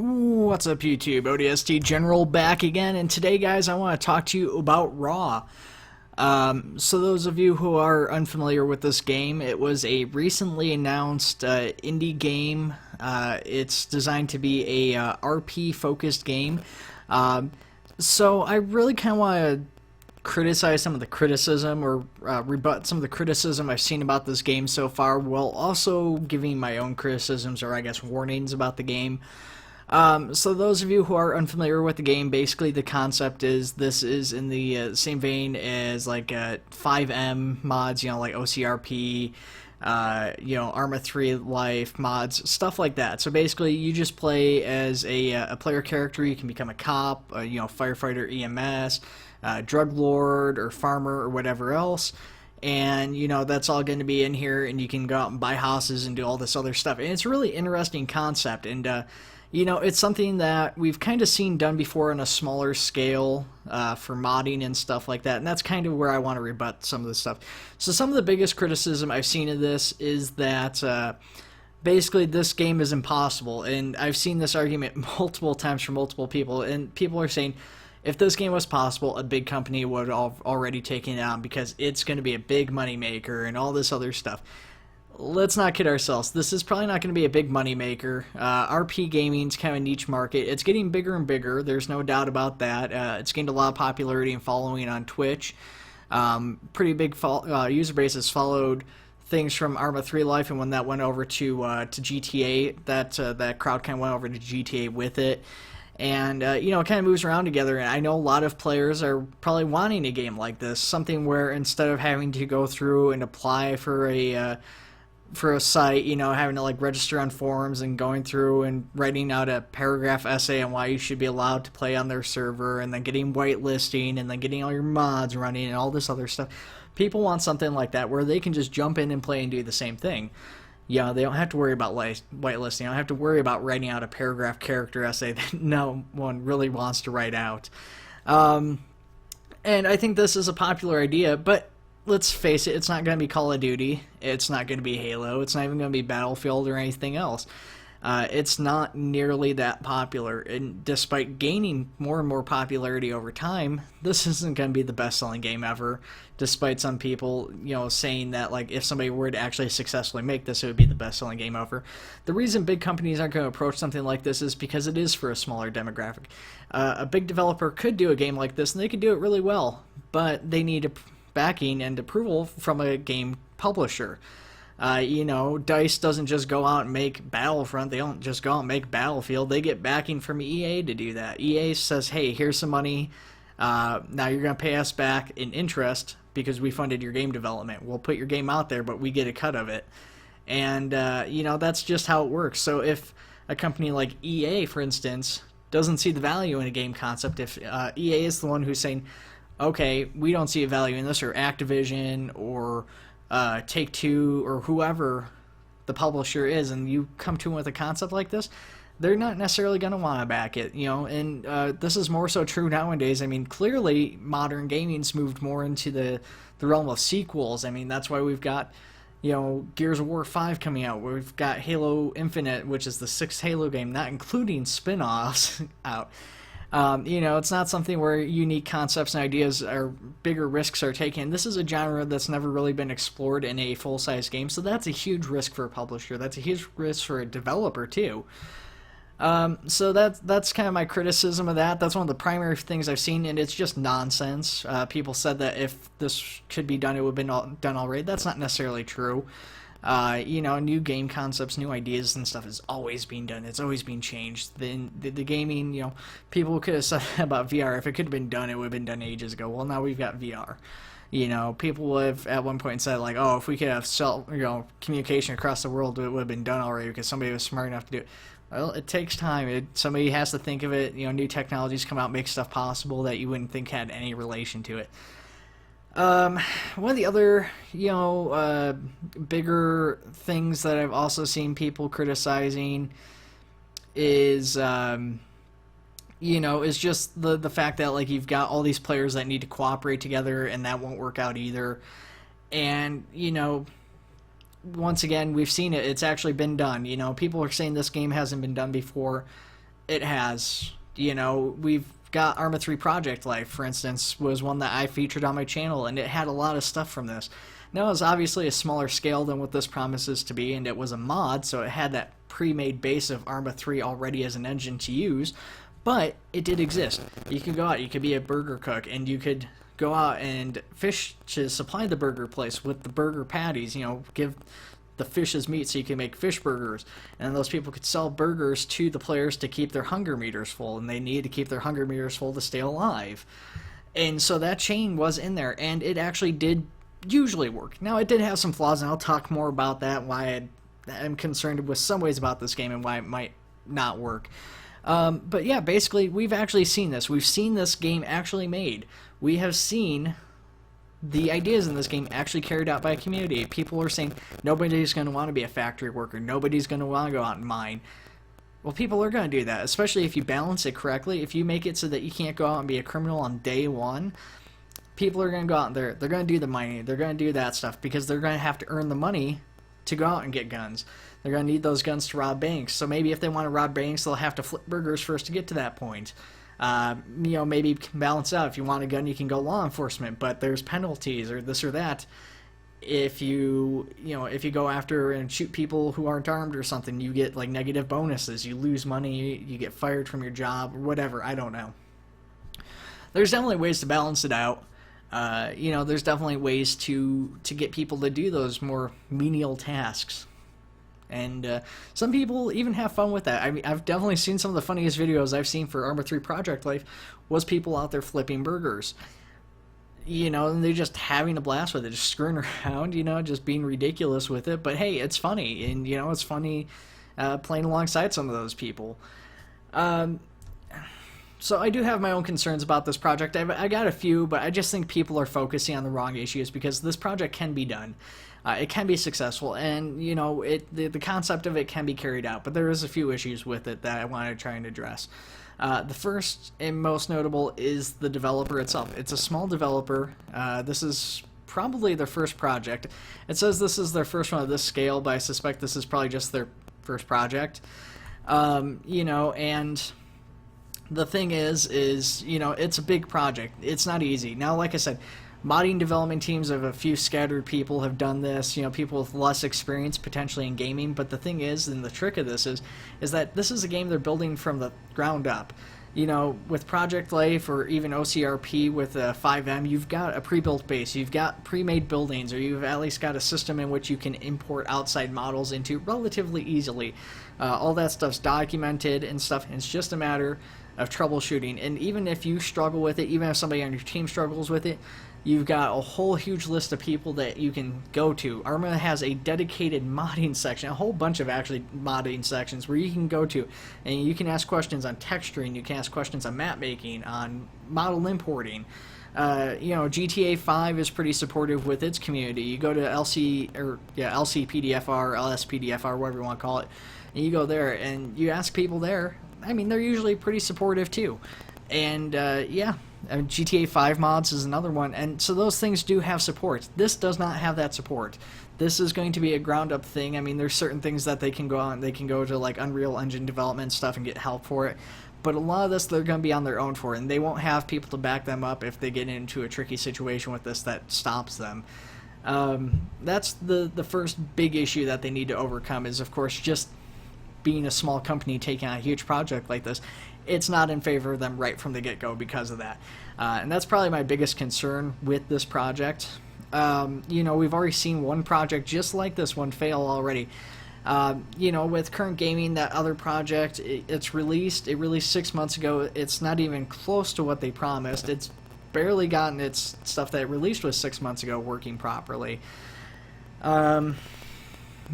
What's up, YouTube? ODST General back again, and today, guys, I want to talk to you about Raw. So those of you who are unfamiliar with this game, it was a recently announced indie game. It's designed to be a RP-focused game. So I really kind of want to criticize some of the criticism or rebut some of the criticism I've seen about this game so far, while also giving my own criticisms or I guess warnings about the game. So those of you who are unfamiliar with the game, basically the concept is this is in the same vein as like 5M mods, like OCRP, Arma 3 Life mods, stuff like that. So basically you just play as a player character. You can become a cop, firefighter, EMS, drug lord, or farmer, or whatever else. And, that's all going to be in here, and you can go out and buy houses and do all this other stuff. And it's a really interesting concept, and it's something that we've kind of seen done before on a smaller scale for modding and stuff like that, and that's kind of where I want to rebut some of this stuff. So some of the biggest criticism I've seen of this is that basically this game is impossible, and I've seen this argument multiple times from multiple people, and people are saying if this game was possible, a big company would have already taken it out because it's going to be a big money maker and all this other stuff. Let's not kid ourselves. This is probably not going to be a big money maker. RP gaming's kind of a niche market. It's getting bigger and bigger. There's no doubt about that. It's gained a lot of popularity and following on Twitch. Pretty big user base has followed things from Arma 3 Life, and when that went over to GTA, that crowd kind of went over to GTA with it. And, it kind of moves around together, and I know a lot of players are probably wanting a game like this, something where instead of having to go through and apply for a site, having to register on forums and going through and writing out a paragraph essay on why you should be allowed to play on their server, and then getting whitelisting, and then getting all your mods running and all this other stuff. People want something like that where they can just jump in and play and do the same thing. They don't have to worry about whitelisting. They don't have to worry about writing out a paragraph character essay that no one really wants to write out. And I think this is a popular idea, but let's face it, it's not going to be Call of Duty. It's not going to be Halo. It's not even going to be Battlefield or anything else. It's not nearly that popular, and despite gaining more and more popularity over time, this isn't going to be the best-selling game ever, despite some people, saying that, if somebody were to actually successfully make this, it would be the best-selling game ever. The reason big companies aren't going to approach something like this is because it is for a smaller demographic. A big developer could do a game like this, and they could do it really well, but they need backing and approval from a game publisher. DICE doesn't just go out and make Battlefront. They don't just go out and make Battlefield. They get backing from EA to do that. EA says, hey, here's some money. Now you're going to pay us back in interest because we funded your game development. We'll put your game out there, but we get a cut of it. And, that's just how it works. So if a company like EA, for instance, doesn't see the value in a game concept, if EA is the one who's saying, okay, we don't see a value in this, or Activision, or Take-Two, or whoever the publisher is, and you come to them with a concept like this, they're not necessarily going to want to back it, and this is more so true nowadays. I mean, clearly modern gaming's moved more into the realm of sequels. I mean, that's why we've got, Gears of War 5 coming out. We've got Halo Infinite, which is the 6th Halo game, not including spin-offs, out. It's not something where unique concepts and ideas or bigger risks are taken. This is a genre that's never really been explored in a full-size game, so that's a huge risk for a publisher. That's a huge risk for a developer, too. So that's kind of my criticism of that. That's one of the primary things I've seen, and it's just nonsense. People said that if this could be done, it would have been done already. That's not necessarily true. New game concepts, new ideas and stuff is always being done. It's always being changed. The gaming, people could have said about VR. If it could have been done, it would have been done ages ago. Well, now we've got VR. People have at one point said, oh, if we could have communication across the world, it would have been done already because somebody was smart enough to do it. Well, it takes time. Somebody has to think of it. New technologies come out, make stuff possible that you wouldn't think had any relation to it. One of the other, bigger things that I've also seen people criticizing is, is just the fact that, you've got all these players that need to cooperate together, and that won't work out either. And, once again, we've seen it. It's actually been done. People are saying this game hasn't been done before. It has. You know, we've got Arma 3 Project Life, for instance, was one that I featured on my channel, and it had a lot of stuff from this. Now, it was obviously a smaller scale than what this promises to be, and it was a mod, so it had that pre-made base of Arma 3 already as an engine to use, but it did exist. You could go out, you could be a burger cook, and you could go out and fish to supply the burger place with the burger patties, you know, give the fish as meat so you can make fish burgers, and those people could sell burgers to the players to keep their hunger meters full, and they need to keep their hunger meters full to stay alive. And so that chain was in there, and it actually did usually work. Now, it did have some flaws, and I'll talk more about that, why I'm concerned with some ways about this game and why it might not work. But yeah, basically, we've actually seen this. We've seen this game actually made. We have seen the ideas in this game actually carried out by a community. People are saying nobody's going to want to be a factory worker. Nobody's going to want to go out and mine. Well, people are going to do that, especially if you balance it correctly. If you make it so that you can't go out and be a criminal on day one, people are going to go out there. They're going to do the mining. They're going to do that stuff because they're going to have to earn the money to go out and get guns. They're going to need those guns to rob banks. So maybe if they want to rob banks, they'll have to flip burgers first to get to that point. You know, maybe balance out. If you want a gun, you can go law enforcement, but there's penalties or this or that. If you go after and shoot people who aren't armed or something, you get like negative bonuses. You lose money, you get fired from your job, or whatever. I don't know. There's definitely ways to balance it out. You know, there's definitely ways to get people to do those more menial tasks. And some people even have fun with that. I mean, I've definitely seen some of the funniest videos I've seen for Arma 3 Project Life was people out there flipping burgers. You know, and they're just having a blast with it, just screwing around, you know, just being ridiculous with it. But hey, it's funny, and, you know, it's funny playing alongside some of those people. So I do have my own concerns about this project. I got a few, but I just think people are focusing on the wrong issues because this project can be done. It can be successful, and, you know, the concept of it can be carried out, but there is a few issues with it that I want to try and address. The first and most notable is the developer itself. It's a small developer. This is probably their first project. It says this is their first one of this scale, but I suspect this is probably just their first project. You know, and the thing is, you know, it's a big project. It's not easy. Now, like I said, modding development teams of a few scattered people have done this, you know, people with less experience potentially in gaming, but the thing is, and the trick of this is that this is a game they're building from the ground up. You know, with Project Life or even OCRP with 5M, you've got a pre-built base, you've got pre-made buildings, or you've at least got a system in which you can import outside models into relatively easily. All that stuff's documented and stuff, and it's just a matter of troubleshooting. And even if you struggle with it, even if somebody on your team struggles with it, you've got a whole huge list of people that you can go to. Arma has a dedicated modding section, a whole bunch of actually modding sections where you can go to, and you can ask questions on texturing, you can ask questions on map making, on model importing. You know, GTA 5 is pretty supportive with its community. You go to LCPDFR, LSPDFR, whatever you want to call it, and you go there and you ask people there. I mean, they're usually pretty supportive too. And yeah, GTA 5 mods is another one, and so those things do have support. This does not have that support. This is going to be a ground-up thing. I mean, there's certain things that they can go on. They can go to like Unreal Engine development stuff and get help for it, but a lot of this they're going to be on their own for, and they won't have people to back them up if they get into a tricky situation with this that stops them. That's the first big issue that they need to overcome is, of course, just being a small company taking on a huge project like this. It's not in favor of them right from the get-go because of that. And that's probably my biggest concern with this project. You know, we've already seen one project just like this one fail already. You know, with Current Gaming, that other project, it released 6 months ago. It's not even close to what they promised. It's barely gotten its stuff that it released was 6 months ago working properly.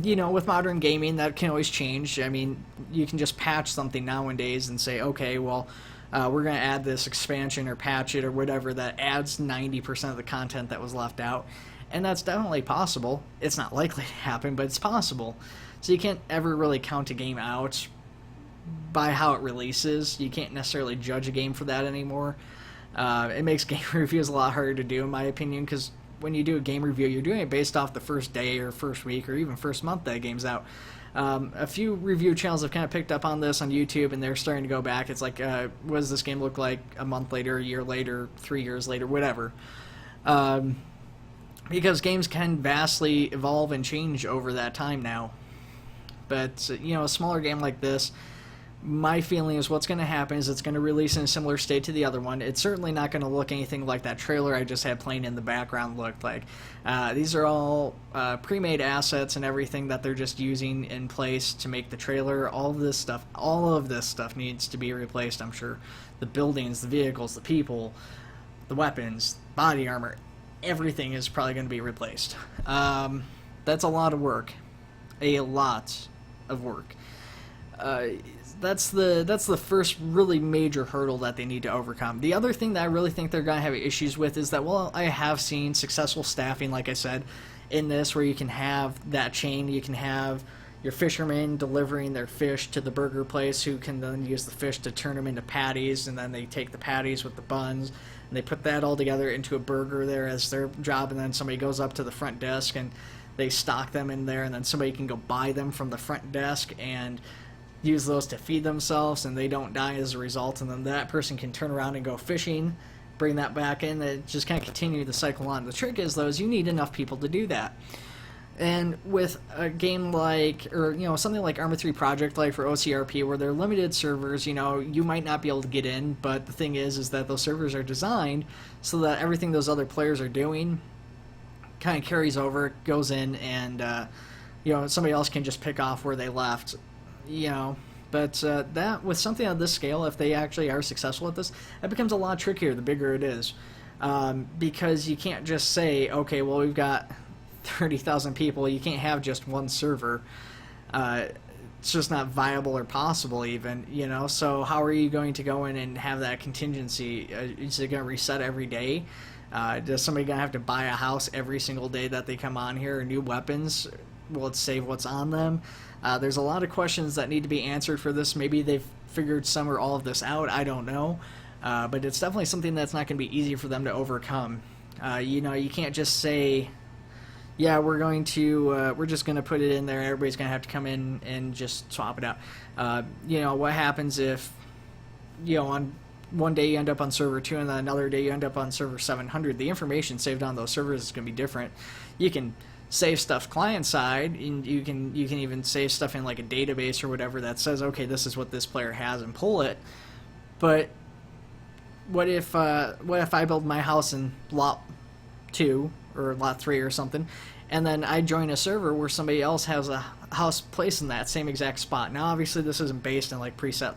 You know, with modern gaming, that can always change. I mean, you can just patch something nowadays and say, okay, well, we're going to add this expansion or patch it or whatever that adds 90% of the content that was left out. And that's definitely possible. It's not likely to happen, but it's possible. So you can't ever really count a game out by how it releases. You can't necessarily judge a game for that anymore. It makes game reviews a lot harder to do, in my opinion, because when you do a game review, you're doing it based off the first day or first week or even first month that game's out. A few review channels have kind of picked up on this on YouTube, and they're starting to go back. It's like, what does this game look like a month later, a year later, 3 years later, whatever. Because games can vastly evolve and change over that time now. But, you know, a smaller game like this, my feeling is what's going to happen is it's going to release in a similar state to the other one. It's certainly not going to look anything like that trailer I just had playing in the background looked like. These are all pre-made assets and everything that they're just using in place to make the trailer. All of this stuff needs to be replaced, I'm sure. The buildings, the vehicles, the people, the weapons, body armor, everything is probably going to be replaced. That's a lot of work. A lot of work. That's the first really major hurdle that they need to overcome. The other thing that I really think they're going to have issues with is that, well, I have seen successful staffing, like I said, in this, where you can have that chain. You can have your fishermen delivering their fish to the burger place, who can then use the fish to turn them into patties, and then they take the patties with the buns, and they put that all together into a burger there as their job, and then somebody goes up to the front desk, and they stock them in there, and then somebody can go buy them from the front desk and use those to feed themselves, and they don't die as a result, and then that person can turn around and go fishing, bring that back in, and just kind of continue the cycle on. The trick is, though, is you need enough people to do that. And with a game like, or, you know, something like Arma 3 Project Life or OCRP, where they're limited servers, you know, you might not be able to get in, but the thing is that those servers are designed so that everything those other players are doing kind of carries over, goes in, and, you know, somebody else can just pick off where they left. You know, but that, with something on this scale, if they actually are successful at this, it becomes a lot trickier the bigger it is, because you can't just say, okay, well, we've got 30,000 people, you can't have just one server. It's just not viable or possible even, you know. So how are you going to go in and have that contingency? Is it going to reset every day? Does somebody going to have to buy a house every single day that they come on here, or new weapons? Will it save what's on them? There's a lot of questions that need to be answered for this. Maybe they've figured some or all of this out. I don't know. But it's definitely something that's not going to be easy for them to overcome. You know, you can't just say, yeah, we're just going to put it in there. Everybody's going to have to come in and just swap it out. You know, what happens if, you know, on one day you end up on server 2 and then another day you end up on server 700? The information saved on those servers is going to be different. You can save stuff client side, and you can even save stuff in like a database or whatever that says, okay, this is what this player has, and pull it. But what if I build my house in lot 2 or lot 3 or something, and then I join a server where somebody else has a house placed in that same exact spot? Now obviously this isn't based in like preset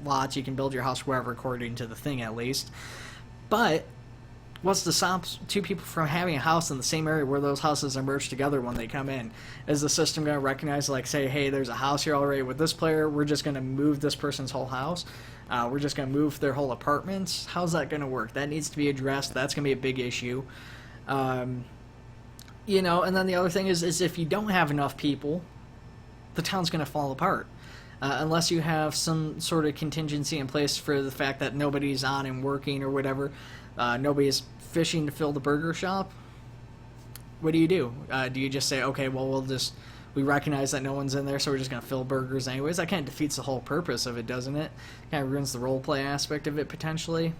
lots. You can build your house wherever according to the thing at least, but what's to stop two people from having a house in the same area where those houses are merged together when they come in? Is the system going to recognize, like, say, hey, there's a house here already with this player, we're just going to move this person's whole house? We're just going to move their whole apartments? How's that going to work? That needs to be addressed. That's going to be a big issue. You know, and then the other thing is if you don't have enough people, the town's going to fall apart. Unless you have some sort of contingency in place for the fact that nobody's on and working or whatever. Nobody's fishing to fill the burger shop. What do? Do you just say, okay, well, we recognize that no one's in there, so we're just going to fill burgers anyways? That kind of defeats the whole purpose of it, doesn't it? Kind of ruins the roleplay aspect of it, potentially.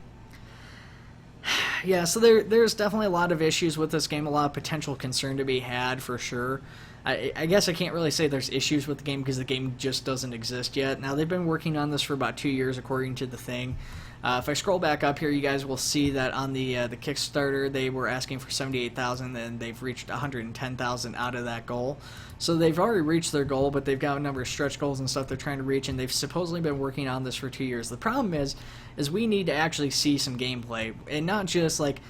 Yeah, so there's definitely a lot of issues with this game, a lot of potential concern to be had, for sure. I guess I can't really say there's issues with the game because the game just doesn't exist yet. Now, they've been working on this for about 2 years, according to the thing. If I scroll back up here, you guys will see that on the Kickstarter, they were asking for 78,000, and they've reached 110,000 out of that goal. So they've already reached their goal, but they've got a number of stretch goals and stuff they're trying to reach, and they've supposedly been working on this for 2 years. The problem is we need to actually see some gameplay, and not just like,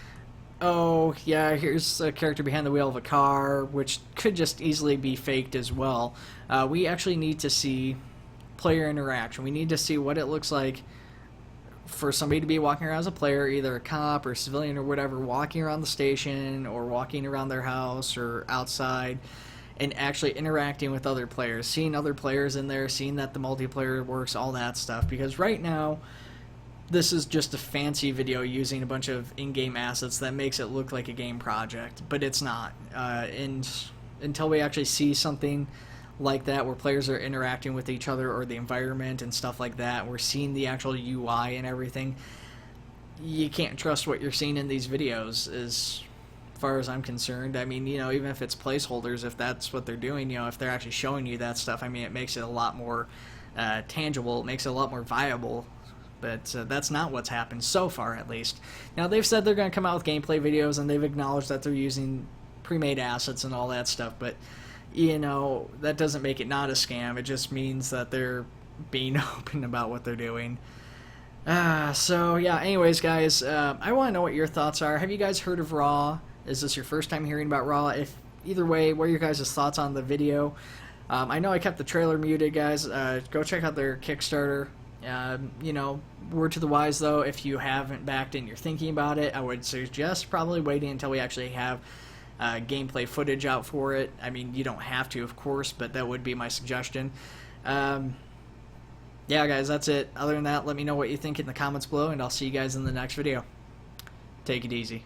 oh, yeah, here's a character behind the wheel of a car, which could just easily be faked as well. We actually need to see player interaction. We need to see what it looks like for somebody to be walking around as a player, either a cop or civilian or whatever, walking around the station or walking around their house or outside, and actually interacting with other players, seeing other players in there, seeing that the multiplayer works, all that stuff. Because right now, this is just a fancy video using a bunch of in-game assets that makes it look like a game project, but it's not. And until we actually see something like that where players are interacting with each other or the environment and stuff like that, we're seeing the actual UI and everything, you can't trust what you're seeing in these videos as far as I'm concerned. I mean, you know, even if it's placeholders, if that's what they're doing, you know, if they're actually showing you that stuff, I mean, it makes it a lot more tangible, it makes it a lot more viable. But that's not what's happened so far, at least. Now, they've said they're going to come out with gameplay videos, and they've acknowledged that they're using pre-made assets and all that stuff, but, you know, that doesn't make it not a scam. It just means that they're being open about what they're doing. So, yeah, anyways, guys, I want to know what your thoughts are. Have you guys heard of Raw? Is this your first time hearing about Raw? If either way, what are your guys' thoughts on the video? I know I kept the trailer muted, guys. Go check out their Kickstarter. You know, word to the wise, though, if you haven't backed and you're thinking about it, I would suggest probably waiting until we actually have gameplay footage out for it. I mean, you don't have to, of course, but that would be my suggestion. Yeah, guys, that's it. Other than that, let me know what you think in the comments below, and I'll see you guys in the next video. Take it easy.